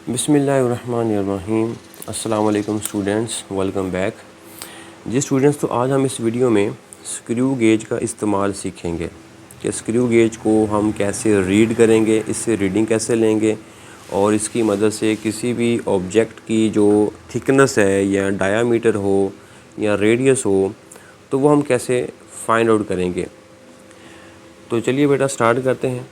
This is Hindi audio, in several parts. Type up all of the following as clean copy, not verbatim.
बिस्मिल्लाहिर्रहमानिर्रहीम। अस्सलाम वालेकुम स्टूडेंट्स, वेलकम बैक। जी स्टूडेंट्स, तो आज हम इस वीडियो में स्क्रू गेज का इस्तेमाल सीखेंगे कि स्क्रू गेज को हम कैसे रीड करेंगे, इससे रीडिंग कैसे लेंगे और इसकी मदद से किसी भी ऑब्जेक्ट की जो थिकनेस है या डायामीटर हो या रेडियस हो तो वो हम कैसे फाइंड आउट करेंगे। तो चलिए बेटा स्टार्ट करते हैं।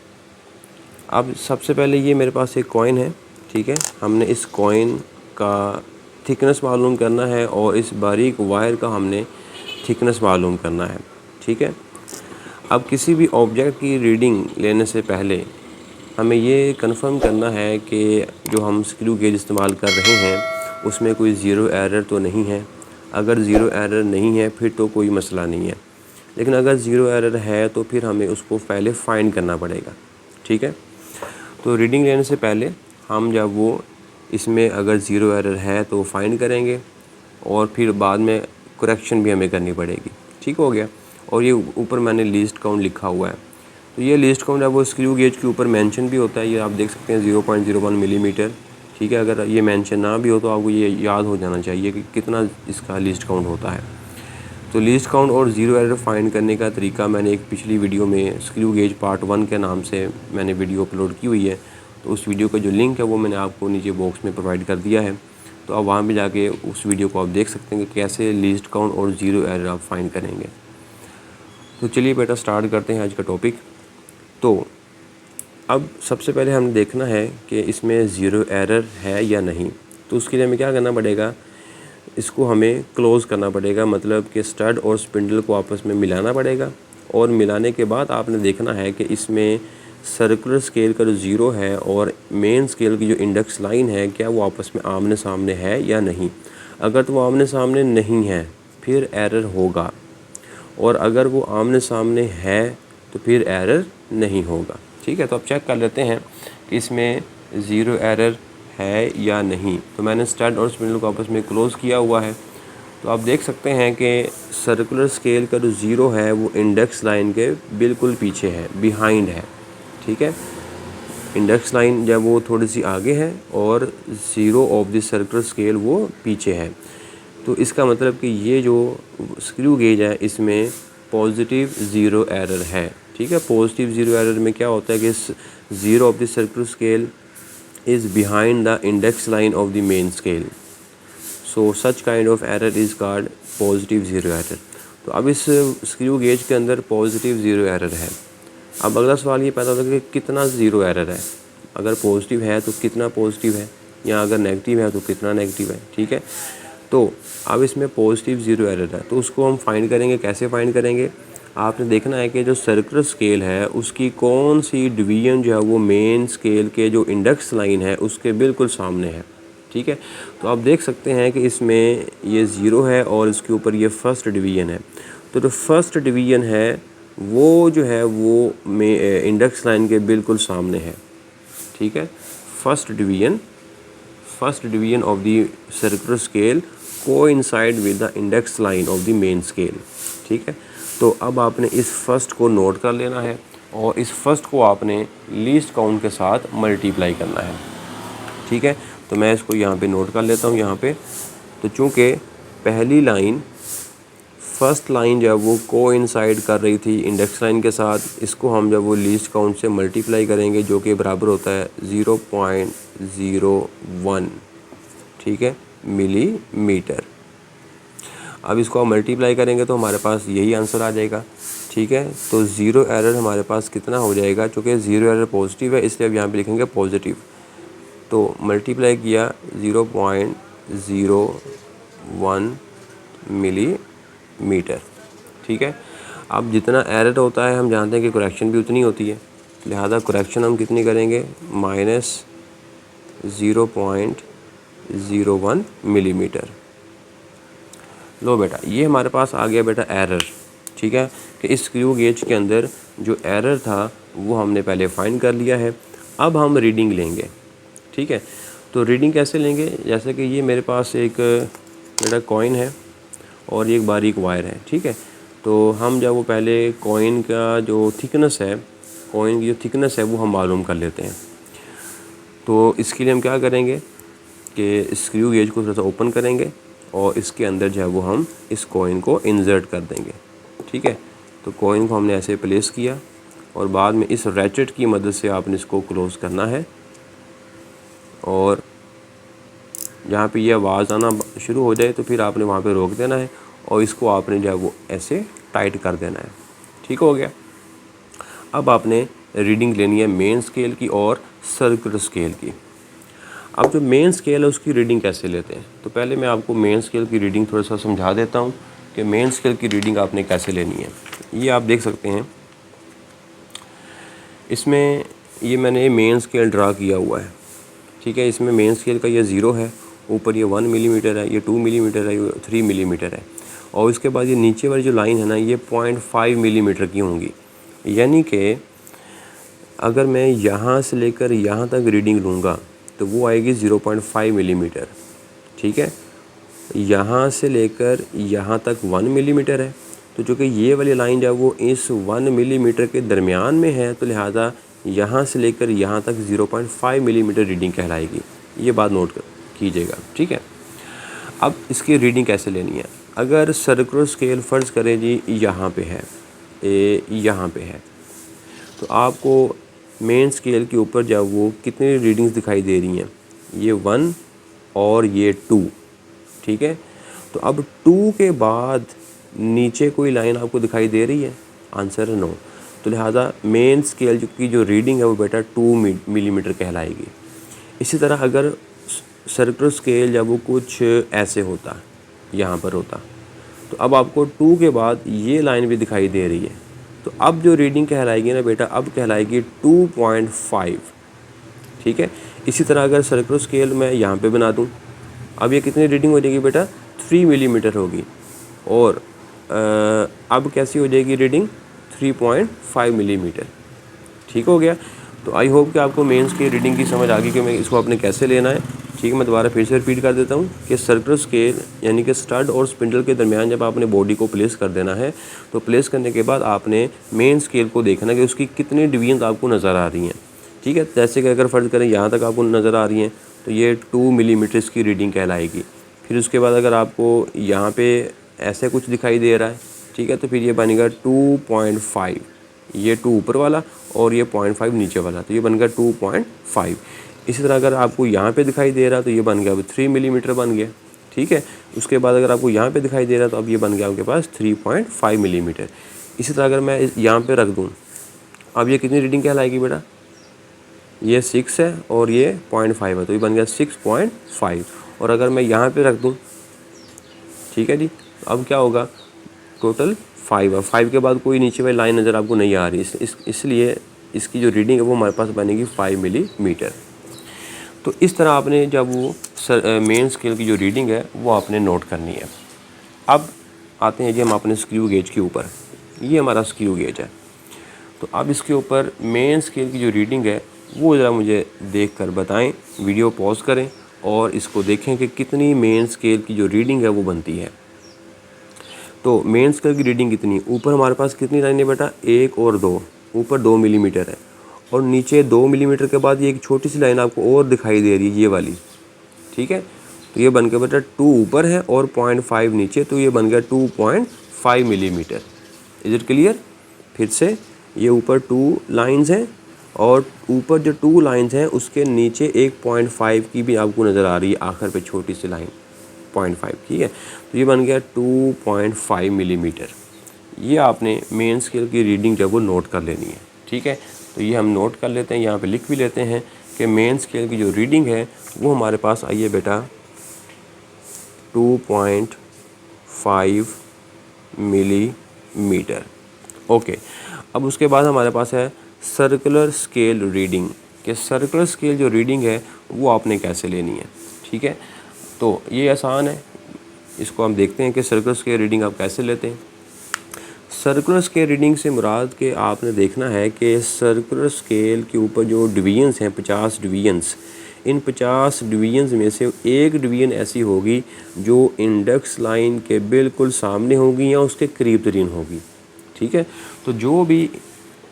अब सबसे पहले ये मेरे पास एक कॉइन है, ठीक है। हमने इस कॉइन का थिकनेस मालूम करना है और इस बारीक वायर का हमने थिकनेस मालूम करना है, ठीक है। अब किसी भी ऑब्जेक्ट की रीडिंग लेने से पहले हमें ये कंफर्म करना है कि जो हम स्क्रू गेज इस्तेमाल कर रहे हैं उसमें कोई ज़ीरो एरर तो नहीं है। अगर ज़ीरो एरर नहीं है फिर तो कोई मसला नहीं है, लेकिन अगर ज़ीरो एरर है तो फिर हमें उसको पहले फाइंड करना पड़ेगा, ठीक है। तो रीडिंग लेने से पहले हम जब वो इसमें अगर ज़ीरो एरर है तो फाइंड करेंगे और फिर बाद में करेक्शन भी हमें करनी पड़ेगी, ठीक हो गया। और ये ऊपर मैंने लीस्ट काउंट लिखा हुआ है, तो ये लीस्ट काउंट है वो स्क्रू गेज के ऊपर मेंशन भी होता है, ये आप देख सकते हैं 0.01 मिलीमीटर, ठीक है। अगर ये मेंशन ना भी हो तो आपको ये याद हो जाना चाहिए कि कितना इसका लीस्ट काउंट होता है। तो लीस्ट काउंट और ज़ीरो एरर फाइंड करने का तरीका मैंने एक पिछली वीडियो में स्क्रू गेज पार्ट 1 के नाम से मैंने वीडियो अपलोड की हुई है, तो उस वीडियो का जो लिंक है वो मैंने आपको नीचे बॉक्स में प्रोवाइड कर दिया है। तो आप वहाँ पे जाके उस वीडियो को आप देख सकते हैं कि कैसे लीस्ट काउंट और ज़ीरो एरर आप फाइंड करेंगे। तो चलिए बेटा स्टार्ट करते हैं आज का टॉपिक। तो अब सबसे पहले हमें देखना है कि इसमें ज़ीरो एरर है या नहीं। तो उसके लिए हमें क्या करना पड़ेगा, इसको हमें क्लोज़ करना पड़ेगा, मतलब कि स्टड और स्पिंडल को आपस में मिलाना पड़ेगा। और मिलाने के बाद आपने देखना है कि इसमें सर्कुलर स्केल का जो ज़ीरो है और मेन स्केल की जो इंडेक्स लाइन है क्या वो आपस में आमने सामने है या नहीं। अगर तो वो आमने सामने नहीं है फिर एरर होगा, और अगर वो आमने सामने है तो फिर एरर नहीं होगा, ठीक है। तो अब चेक कर लेते हैं कि इसमें ज़ीरो एरर है या नहीं। तो मैंने स्टड और स्पिंडल को आपस में क्लोज़ किया हुआ है। तो आप देख सकते हैं कि सर्कुलर स्केल का जो ज़ीरो है वो इंडेक्स लाइन के बिल्कुल पीछे है, बिहाइंड है, ठीक है। इंडेक्स लाइन जब वो थोड़ी सी आगे है और zero of the circular scale वो पीछे है, तो इसका मतलब कि ये जो स्क्रू गेज है इसमें पॉजिटिव ज़ीरो एरर है, ठीक है। पॉजिटिव ज़ीरो एरर में क्या होता है कि zero of the circular scale is behind the index line of the main scale, so such kind of error is called positive zero error. तो अब इस स्क्रू गेज के अंदर पॉजिटिव ज़ीरो एरर है। अब अगला सवाल ये पैदा होता है कि कितना ज़ीरो एरर है। अगर पॉजिटिव है तो कितना पॉजिटिव है, या अगर नेगेटिव है तो कितना नेगेटिव है, ठीक है। तो अब इसमें पॉजिटिव ज़ीरो एरर है तो उसको हम फाइंड करेंगे। कैसे फाइंड करेंगे, आपने देखना है कि जो सर्कुलर स्केल है उसकी कौन सी डिवीज़न जो है वो मेन स्केल के जो इंडेक्स लाइन है उसके बिल्कुल सामने है, ठीक है। तो आप देख सकते हैं कि इसमें ये ज़ीरो है और इसके ऊपर ये फर्स्ट डिवीज़न है। तो जो फर्स्ट डिवीज़न है वो जो है वो में इंडेक्स लाइन के बिल्कुल सामने है, ठीक है। First division of the circular scale coincide with the index line of the main scale, ठीक है। तो अब आपने इस फर्स्ट को नोट कर लेना है और इस फर्स्ट को आपने लीस्ट काउंट के साथ मल्टीप्लाई करना है, ठीक है। तो मैं इसको यहाँ पे नोट कर लेता हूँ यहाँ पे। तो चूँकि पहली लाइन फर्स्ट लाइन जब वो कोइंसाइड कर रही थी इंडेक्स लाइन के साथ, इसको हम जब वो लीस्ट काउंट से मल्टीप्लाई करेंगे जो कि बराबर होता है 0.01, ठीक है, मिलीमीटर। अब इसको हम मल्टीप्लाई करेंगे तो हमारे पास यही आंसर आ जाएगा, ठीक है। तो ज़ीरो एरर हमारे पास कितना हो जाएगा, चूँकि ज़ीरो एरर पॉजिटिव है इसलिए अब यहाँ पे लिखेंगे पॉजिटिव। तो मल्टीप्लाई किया 0.01 मिलीमीटर, ठीक है। अब जितना एरर होता है हम जानते हैं कि करेक्शन भी उतनी होती है, लिहाजा करेक्शन हम कितनी करेंगे, -0.01 मिलीमीटर। लो बेटा ये हमारे पास आ गया बेटा एरर, ठीक है, कि इस स्क्रू गेज के अंदर जो एरर था वो हमने पहले फाइंड कर लिया है। अब हम रीडिंग लेंगे, ठीक है। तो रीडिंग कैसे लेंगे, जैसे कि ये मेरे पास एक बेटा कॉइन है और ये एक बारीक वायर है, ठीक है। तो हम जब वो पहले कॉइन का जो थिकनेस है, कॉइन की जो थिकनेस है वो हम मालूम कर लेते हैं। तो इसके लिए हम क्या करेंगे कि स्क्रू गेज को थोड़ा सा ओपन करेंगे और इसके अंदर जो है वो हम इस कॉइन को इंसर्ट कर देंगे। ठीक है, तो कॉइन को हमने ऐसे प्लेस किया और बाद में इस रैचेट की मदद से आपने इसको क्लोज़ करना है और जहाँ पे ये आवाज़ आना शुरू हो जाए तो फिर आपने वहाँ पे रोक देना है और इसको आपने जो है वो ऐसे टाइट कर देना है। ठीक हो गया। अब आपने रीडिंग लेनी है मेन स्केल की और सर्कुलर स्केल की। अब जो मेन स्केल है उसकी रीडिंग कैसे लेते हैं, तो पहले मैं आपको मेन स्केल की रीडिंग थोड़ा सा समझा देता हूँ कि मेन स्केल की रीडिंग आपने कैसे लेनी है। ये आप देख सकते हैं, इसमें ये मैंने मेन स्केल ड्रा किया हुआ है। ठीक है, इसमें मेन स्केल का ये 0 है, ऊपर ये 1 मिलीमीटर है, ये 2 मिलीमीटर है, ये 3 मिलीमीटर है और इसके बाद ये नीचे वाली जो लाइन है ना ये 0.5 मिलीमीटर की होंगी। यानी कि अगर मैं यहाँ से लेकर यहाँ तक रीडिंग लूँगा तो वो आएगी 0.5 मिलीमीटर। ठीक है, यहाँ से लेकर यहाँ तक 1 मिलीमीटर है, तो चूँकि ये वाली लाइन जो है वो इस 1 मिलीमीटर के दरमियान में है तो लिहाजा यहाँ से लेकर यहाँ तक 0.5 मिलीमीटर रीडिंग कहलाएगी। ये बात नोट कीजिएगा। ठीक है, अब इसकी रीडिंग कैसे लेनी है। अगर सर्कुलर स्केल फ़र्ज़ करें जी यहाँ पे है, यहाँ पे है, तो आपको मेन स्केल के ऊपर जब वो कितनी रीडिंग्स दिखाई दे रही हैं, ये 1 और ये 2। ठीक है, तो अब 2 के बाद नीचे कोई लाइन आपको दिखाई दे रही है, आंसर है नो। तो लिहाजा मेन स्केल की जो रीडिंग है वो बेटा 2 मिलीमीटर कहलाएगी। इसी तरह अगर सर्कुलर स्केल जब वो कुछ ऐसे होता, यहाँ पर होता, तो अब आपको 2 के बाद ये लाइन भी दिखाई दे रही है, तो अब जो रीडिंग कहलाएगी ना बेटा, अब कहलाएगी 2.5। ठीक है, इसी तरह अगर सर्कुलर स्केल मैं यहाँ पे बना दूँ, अब ये कितनी रीडिंग हो जाएगी बेटा, 3 मिलीमीटर होगी और अब कैसी हो जाएगी रीडिंग, 3.5 मिलीमीटर। ठीक हो गया। तो आई होप कि आपको मेंस की रीडिंग की समझ आ गई कि मैं इसको आपने कैसे लेना है। ठीक है, मैं दोबारा फिर से रिपीट कर देता हूँ कि सर्कुलर स्केल यानी कि स्टड और स्पिंडल के दरमियान जब आपने बॉडी को प्लेस कर देना है तो प्लेस करने के बाद आपने मेन स्केल को देखना कि उसकी कितनी डिवीजन आपको नज़र आ रही हैं। ठीक है, जैसे कि अगर फ़र्ज़ करें यहाँ तक आपको नज़र आ रही हैं तो ये 2 मिलीमीटर की रीडिंग कहलाएगी। फिर उसके बाद अगर आपको यहाँ पे ऐसे कुछ दिखाई दे रहा है, ठीक है, तो फिर ये बनेगा 2.5, ये 2 ऊपर वाला और ये 0.5 नीचे वाला, तो ये बन गया 2.5। इसी तरह अगर आपको यहाँ पे दिखाई दे रहा है तो ये बन गया अब 3 मिलीमीटर बन गया। ठीक है, उसके बाद अगर आपको यहाँ पे दिखाई दे रहा है तो अब ये बन गया आपके पास 3.5 मिलीमीटर। इसी तरह अगर मैं यहाँ पे रख दूँ, अब ये कितनी रीडिंग कहलाएगी बेटा, ये 6 है और ये 0.5 है, तो ये बन गया 6.5। और अगर मैं यहाँ पे रख दूँ, ठीक है जी, अब क्या होगा, टोटल 5 है, 5 के बाद कोई नीचे वाली लाइन नज़र आपको नहीं आ रही, इसलिए इसकी जो रीडिंग है वो हमारे पास बनेगी 5 मिलीमीटर। तो इस तरह आपने जब वो मेन स्केल की जो रीडिंग है वो आपने नोट करनी है। अब आते हैं जी हम अपने स्क्रू गेज के ऊपर। ये हमारा स्क्रू गेज है, तो अब इसके ऊपर मेन स्केल की जो रीडिंग है वो ज़रा मुझे देख कर बताएँ। वीडियो पॉज करें और इसको देखें कि कितनी मेन स्केल की जो रीडिंग है वो बनती है। तो मेन स्केल की रीडिंग कितनी, ऊपर हमारे पास कितनी लाइन है बेटा, 1 और 2, ऊपर 2 मिलीमीटर है और नीचे 2 मिलीमीटर के बाद ये एक छोटी सी लाइन आपको और दिखाई दे रही है, ये वाली। ठीक है, तो ये बन गया बेटा 2 ऊपर है और 0.5 नीचे, तो ये बन गया 2.5 मिलीमीटर। Is it clear. फिर से ये ऊपर 2 लाइंस हैं और ऊपर जो 2 लाइंस हैं उसके नीचे एक 0.5 की भी आपको नज़र आ रही है, आखिर पे छोटी सी लाइन 0.5 की है, तो ये बन गया 2.5 मिलीमीटर। ये आपने मेन स्केल की रीडिंग जब वो नोट कर लेनी है। ठीक है, तो ये हम नोट कर लेते हैं, यहाँ पे लिख भी लेते हैं कि मेन स्केल की जो रीडिंग है वो हमारे पास आई है बेटा 2.5 मिलीमीटर। ओके, अब उसके बाद हमारे पास है सर्कुलर स्केल रीडिंग, कि सर्कुलर स्केल जो रीडिंग है वो आपने कैसे लेनी है। ठीक है, तो ये आसान है, इसको हम देखते हैं कि सर्कुलर स्केल रीडिंग आप कैसे लेते हैं। सर्कुलर स्केल रीडिंग से मुराद के आपने देखना है कि सर्कुलर स्केल के ऊपर जो डिवीजन्स हैं, 50 डिवीजन्स, इन 50 डिवीजन्स में से एक डिवीजन ऐसी होगी जो इंडेक्स लाइन के बिल्कुल सामने होगी या उसके करीब तरीन होगी। ठीक है, तो जो भी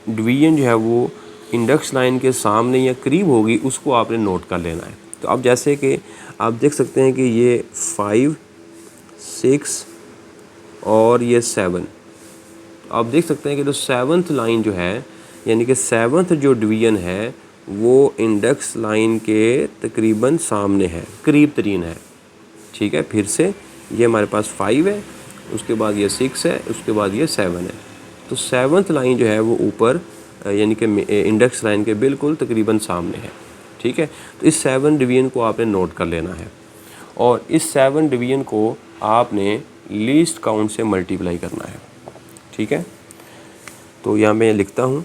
डिवीजन जो है वो इंडेक्स लाइन के सामने या करीब होगी उसको आपने नोट कर लेना है। तो अब जैसे कि आप देख सकते हैं कि ये 5, 6 और ये 7, तो आप देख सकते हैं कि जो 7th लाइन जो है यानी कि 7th जो डिवीज़न है वो इंडेक्स लाइन के तकरीबन सामने है, करीब तरीन है। ठीक है, फिर से ये हमारे पास 5 है, उसके बाद ये 6 है, उसके बाद ये 7 है। तो 7th लाइन जो है वो ऊपर यानी कि इंडेक्स लाइन के बिल्कुल तकरीबन सामने है। ठीक है, तो इस 7 डिवीज़न को आपने नोट कर लेना है और इस 7 डिवीज़न को आपने लीस्ट काउंट से मल्टीप्लाई करना है। ठीक है, तो यहाँ मैं लिखता हूँ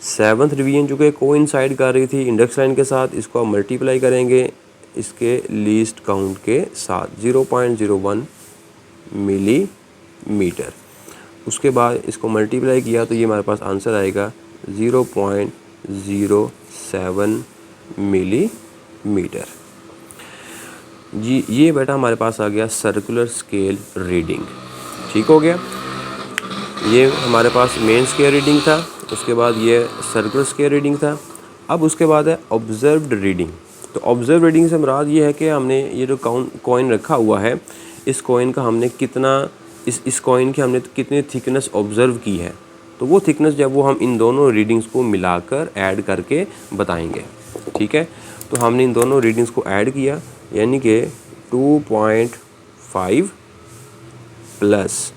7th डिवीज़न जो कि कोइंसाइड कर रही थी इंडेक्स लाइन के साथ, इसको आप मल्टीप्लाई करेंगे इसके लीस्ट काउंट के साथ 0.01 मिलीमीटर। उसके बाद इसको मल्टीप्लाई किया तो ये हमारे पास आंसर आएगा 0.07 मिलीमीटर। जी ये बेटा हमारे पास आ गया सर्कुलर स्केल रीडिंग। ठीक हो गया, ये हमारे पास मेन स्केल रीडिंग था, उसके बाद ये सर्कुलर स्केल रीडिंग था। अब उसके बाद है ऑब्जर्व्ड रीडिंग। तो ऑब्जर्व रीडिंग से मुराद ये है कि हमने ये जो कॉइन रखा हुआ है इस कॉइन का हमने कितना इस कॉइन की हमने कितनी थिकनेस ऑब्ज़र्व की है, तो वो थिकनेस जब वो हम इन दोनों रीडिंग्स को मिलाकर ऐड करके बताएंगे। ठीक है, तो हमने इन दोनों रीडिंग्स को ऐड किया यानी कि 2.5 प्लस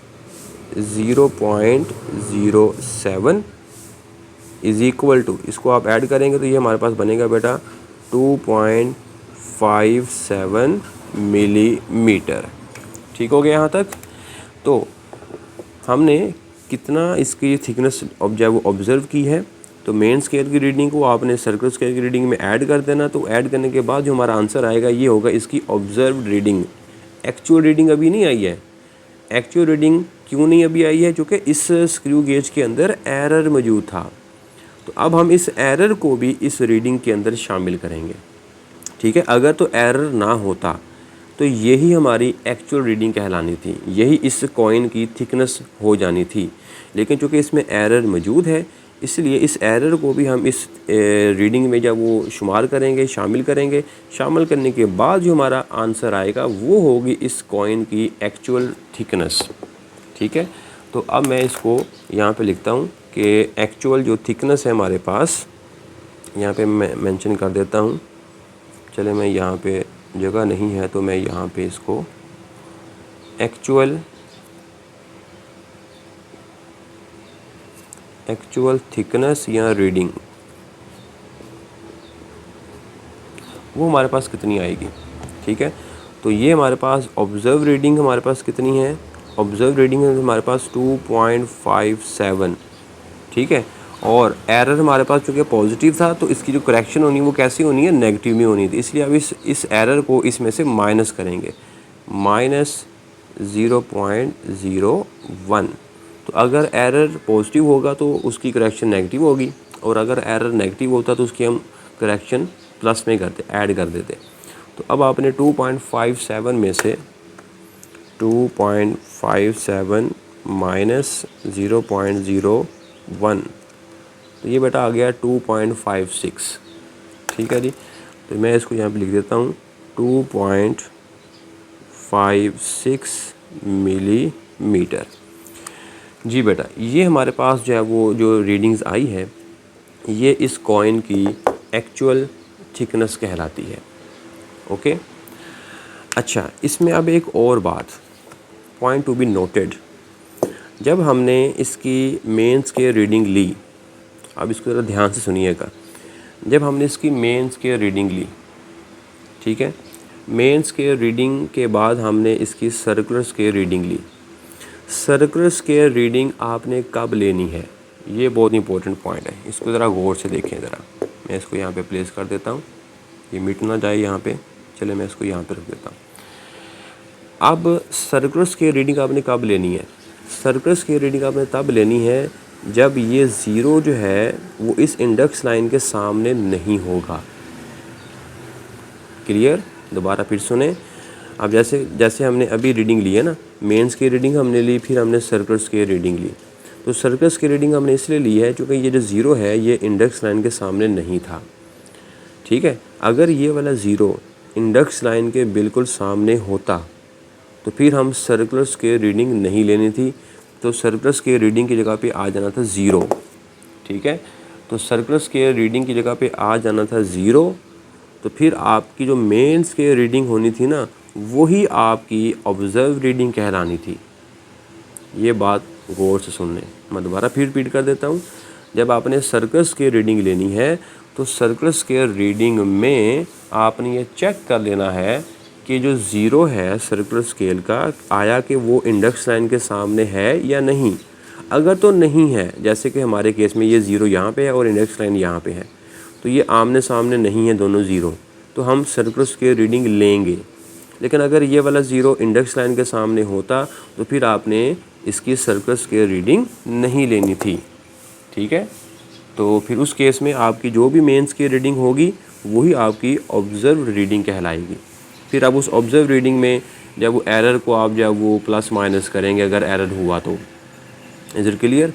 0.07 इज़ इक्वल टू, इसको आप ऐड करेंगे तो ये हमारे पास बनेगा बेटा 2.57 मिलीमीटर। ठीक हो गया यहाँ तक। तो हमने कितना इसकी थिकनेस ऑब्जर्व की है, तो मेन स्केल की रीडिंग को आपने सर्कुलर स्केल की रीडिंग में ऐड कर देना। तो ऐड करने के बाद जो हमारा आंसर आएगा ये होगा इसकी ऑब्जर्व्ड रीडिंग। एक्चुअल रीडिंग अभी नहीं आई है। एक्चुअल रीडिंग क्यों नहीं अभी आई है? क्योंकि इस स्क्रू गेज के अंदर एरर मौजूद था। तो अब हम इस एरर को भी इस रीडिंग के अंदर शामिल करेंगे। ठीक है, अगर तो एरर ना होता तो यही हमारी एक्चुअल रीडिंग कहलानी थी, यही इस कॉइन की थिकनेस हो जानी थी। लेकिन चूँकि इसमें एरर मौजूद है इसलिए इस एरर को भी हम इस रीडिंग में जब वो शुमार करेंगे, शामिल करेंगे। शामिल करने के बाद जो हमारा आंसर आएगा वो होगी इस कॉइन की एक्चुअल थिकनेस। ठीक है, तो अब मैं इसको यहाँ पे लिखता हूँ कि एक्चुअल जो थिकनेस है हमारे पास, यहाँ पे मैं मेंशन कर देता हूँ। चले, मैं यहाँ पे जगह नहीं है तो मैं यहाँ पे इसको एक्चुअल थिकनेस या रीडिंग वो हमारे पास कितनी आएगी। ठीक है, तो ये हमारे पास ऑब्जर्व रीडिंग हमारे पास कितनी है? ऑब्जर्व रीडिंग है हमारे पास 2.57। ठीक है, और एरर हमारे पास चूँकि पॉजिटिव था तो इसकी जो करेक्शन होनी वो कैसी होनी है? नेगेटिव में होनी थी। इसलिए अब इस एरर को इसमें से माइनस करेंगे, -0.01। तो अगर एरर पॉजिटिव होगा तो उसकी करेक्शन नेगेटिव होगी, और अगर एरर नेगेटिव होता तो उसकी हम करेक्शन प्लस में करते, ऐड कर देते। तो अब आपने 2.57 में से 2.57 माइनस 0.01, तो ये बेटा आ गया 2.56। ठीक है जी, तो मैं इसको यहाँ पे लिख देता हूँ 2.56 मिलीमीटर। जी बेटा, ये हमारे पास जो है वो जो रीडिंग्स आई है ये इस कॉइन की एक्चुअल थिकनेस कहलाती है। ओके, अच्छा, इसमें अब एक और बात, पॉइंट टू बी नोटेड। जब हमने इसकी मेंस के रीडिंग ली, अब इसको ज़रा ध्यान से सुनिएगा। जब हमने इसकी मेंस के रीडिंग ली, ठीक है, मेंस के रीडिंग के बाद हमने इसकी सर्कुलर स्केल रीडिंग ली। सर्कुलर स्केल रीडिंग आपने कब लेनी है? ये बहुत इंपॉर्टेंट पॉइंट है, इसको ज़रा गौर से देखें ज़रा। मैं इसको यहाँ पे प्लेस कर देता हूँ, ये मिट ना जाए यहाँ पे। चले, मैं इसको यहाँ पे रख देता हूँ। अब सर्कुलर स्केल रीडिंग आपने कब लेनी है? सर्कुलर स्केल रीडिंग आपने तब लेनी है जब ये ज़ीरो जो है वो इस इंडेक्स लाइन के सामने नहीं होगा। क्लियर? दोबारा फिर सुने। अब जैसे हमने अभी रीडिंग ली है ना, मेंस की रीडिंग हमने ली, फिर हमने सर्कुलर स्केल रीडिंग ली। तो सर्कस की रीडिंग हमने इसलिए ली है क्योंकि ये जो ज़ीरो है ये इंडेक्स लाइन के सामने नहीं था। ठीक है, अगर ये वाला ज़ीरो इंडेक्स लाइन के बिल्कुल सामने होता तो फिर हम सर्कुलर स्क्वायर रीडिंग नहीं लेनी थी, तो सर्कुलर स्क्वायर रीडिंग की जगह पे आ जाना था ज़ीरो। ठीक है, तो सर्कुलर स्क्वायर रीडिंग की जगह पे आ जाना था ज़ीरो। तो फिर आपकी जो मेन स्क्वायर रीडिंग होनी थी ना, वही आपकी ऑब्ज़र्व रीडिंग कहलानी थी। ये बात गौर से सुन लें, मैं दोबारा फिर रिपीट कर देता हूँ। जब आपने सर्कुलर स्क्वायर रीडिंग लेनी है तो सर्कुलर स्क्वायर रीडिंग में आपने ये चेक कर लेना है कि जो ज़ीरो है सर्कुलर स्केल का, आया कि वो इंडेक्स लाइन के सामने है या नहीं। अगर तो नहीं है, जैसे कि हमारे केस में ये ज़ीरो यहाँ पे है और इंडेक्स लाइन यहाँ पे है, तो ये आमने सामने नहीं है दोनों ज़ीरो, तो हम सर्कुलर स्क्वायर रीडिंग लेंगे। लेकिन अगर ये वाला ज़ीरो इंडेक्स लाइन के सामने होता तो फिर आपने इसकी सर्कुलर स्क्वायर रीडिंग नहीं लेनी थी। ठीक है, तो फिर उस केस में आपकी जो भी मेन स्क्वायर रीडिंग होगी वही आपकी ऑब्ज़र्व रीडिंग कहलाएगी। फिर अब उस ऑब्ज़र्व रीडिंग में जब वो एरर को आप जब वो प्लस माइनस करेंगे, अगर एरर हुआ तो, इज़ इट क्लियर?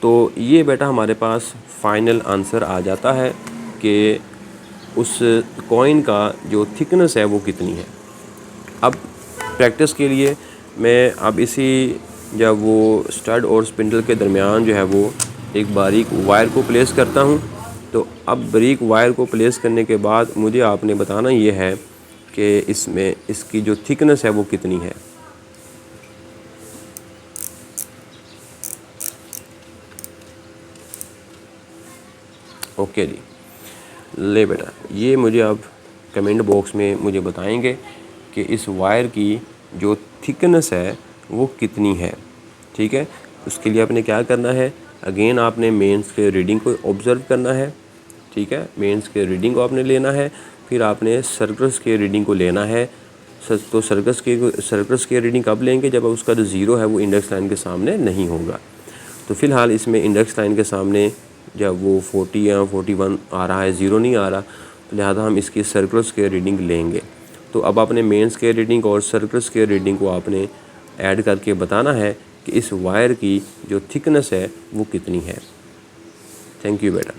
तो ये बेटा हमारे पास फाइनल आंसर आ जाता है कि उस कॉइन का जो थिकनेस है वो कितनी है। अब प्रैक्टिस के लिए मैं अब इसी जब वो स्टड और स्पिंडल के दरमियान जो है वो एक बारीक वायर को प्लेस करता हूँ। तो अब बारीक वायर को प्लेस करने के बाद मुझे आपने बताना ये है कि इसमें इसकी जो थिकनेस है वो कितनी है। ओके जी, ले बेटा, ये मुझे अब कमेंट बॉक्स में मुझे बताएंगे कि इस वायर की जो थिकनेस है वो कितनी है। ठीक है, उसके लिए आपने क्या करना है, अगेन आपने मेंस के रीडिंग को ऑब्ज़र्व करना है। ठीक है, मेंस के रीडिंग को आपने लेना है, फिर आपने सर्कस के रीडिंग को लेना है। तो सर्कस के रीडिंग कब लेंगे, जब उसका जो ज़ीरो है वो इंडेक्स लाइन के सामने नहीं होगा। तो फ़िलहाल इसमें इंडेक्स लाइन के सामने जब वो 40 या 41 आ रहा है, ज़ीरो नहीं आ रहा, तो लिहाजा हम इसकी सर्कुलर स्क्वायर रीडिंग लेंगे। तो अब आपने मेन स्क्वायर रीडिंग और सर्कुलर स्क्वायर रीडिंग को आपने ऐड करके बताना है कि इस वायर की जो थिकनेस है वो कितनी है। थैंक यू बेटा।